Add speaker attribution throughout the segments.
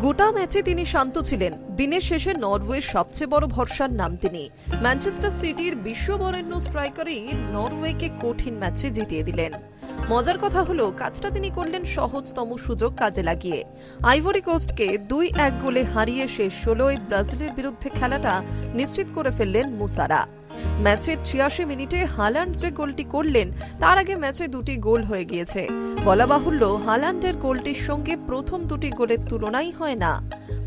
Speaker 1: গোটা ম্যাচে তিনি শান্ত ছিলেন। দিনের শেষে নরওয়ের সবচেয়ে বড় ভরসার নাম তিনি। ম্যানচেস্টার সিটির বিশ্ববরেণ্য স্ট্রাইকারই নরওয়েকে কঠিন ম্যাচে জিতিয়ে দিলেন। মজার কথা হলো, কাজটা তিনি করলেন সহজতম সুযোগ কাজে লাগিয়ে। আইভরি কোস্টকে 2-1 গোলে হারিয়ে শেষ 16য় ব্রাজিলের বিরুদ্ধে খেলাটা নিশ্চিত করে ফেললেন মুসারা। ম্যাচের 86 মিনিটে হালান্ড যে গোলটি করলেন, তার আগে ম্যাচে 2টি গোল হয়ে গিয়েছে। বলা বাহুল্য, হালান্ডের গোলটির সঙ্গে প্রথম 2টি গোলের তুলনাই হয় না।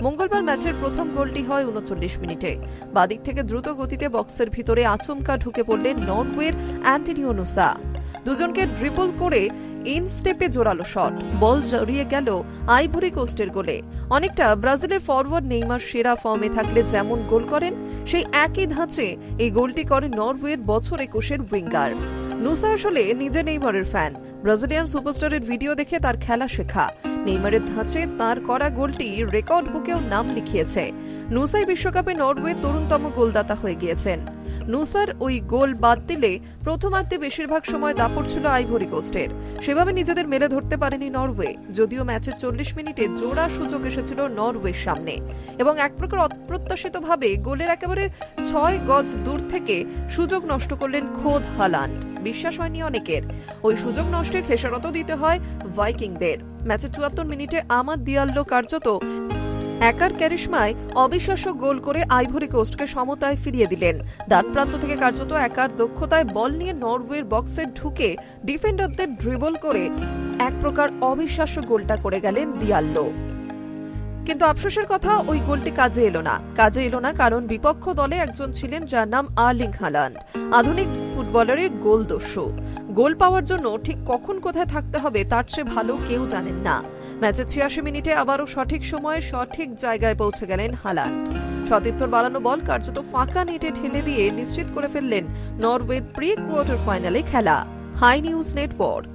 Speaker 1: মঙ্গলবার ম্যাচের প্রথম গোলটি হয় 39 মিনিটে। বাদিক থেকে দ্রুত গতিতে বক্সের ভিতরে আচমকা ঢুকে পড়লেন নরওয়ের অ্যান্টনিও নুসা। দুজনকে ড্রিবল করে ইন স্টেপে জোরালো শট, বল জড়িয়ে গেল আইভরি কোস্টের গোলে। অনেকটা ব্রাজিলের ফরওয়ার্ড নেইমার সেরা ফর্মে থাকলে যেমন গোল করেন, সেই একই ধাঁচে এই গোলটি করেন নরওয়ের বছর 21-এর উইঙ্গার। নুসা আসলে নিজে নেইমারের ফ্যান। ব্রাজিলিয়ান সুপারস্টারের ভিডিও দেখে তার খেলা শেখা। নেইমারের ধাঁচে তার করা গোলটি রেকর্ড বুকেও নাম লিখিয়েছে। নুসাই বিশ্বকাপে নরওয়ের তরুণতম গোলদাতা হয়ে গিয়েছেন। নুসার ওই গোল বাদ দিলে প্রথমার্ধে বেশিরভাগ সময় দাপট ছিল আইভরি কোস্টের। সেভাবে নিজেদের মেলে ধরতে পারেনি নরওয়ে, যদিও ম্যাচের 40 মিনিটে জোড়া সুযোগ এসেছিল নরওয়ের সামনে এবং এক প্রকার অপ্রত্যাশিতভাবে গোলের একেবারে 6 গজ দূর থেকে সুযোগ নষ্ট করলেন খোদ হালান্ড। বিশ্বাস হয়নি অনেকের। ওই সুযোগ নষ্টের খেসারত দিতে হয় ভাইকিংদের। ম্যাচের 74 মিনিটে আমাদ দিয়াল্লো কার্যত একার ক্যারিশমায় অবিশ্বাস্য গোল করে আইভরি কোস্টকে সমতায় ফিরিয়ে দিলেন। ডান প্রান্ত থেকে কার্যত একার দক্ষতায় বল নিয়ে নরওয়ের বক্সে ঢুকে ডিফেন্ডারদের ড্রিবল করে এক প্রকার অবিশ্বাস্য গোলটা করে গেলেন দিয়াল্লো। কিন্তু আফসোসের কথা, ওই গোলটি কাজে এলো না কারণ বিপক্ষ দলে একজন ছিলেন যার নাম আর্লিং হালান্ড। আধুনিক ফুটবলারের গোল দস্যু। গোল পাওয়ার জন্য ঠিক কখন কোথায় থাকতে হবে তার চেয়ে ভালো কেউ জানেন না। ম্যাচের 86 মিনিটে আবারও সঠিক সময়ে সঠিক জায়গায় পৌঁছে গেলেন হালান্ড। সতীর্থর বাড়ানো বল কার্যত ফাঁকা নেটে ঠেলে দিয়ে নিশ্চিত করে ফেললেন নরওয়ের প্রি কোয়ার্টার ফাইনালে খেলা। Hi news network.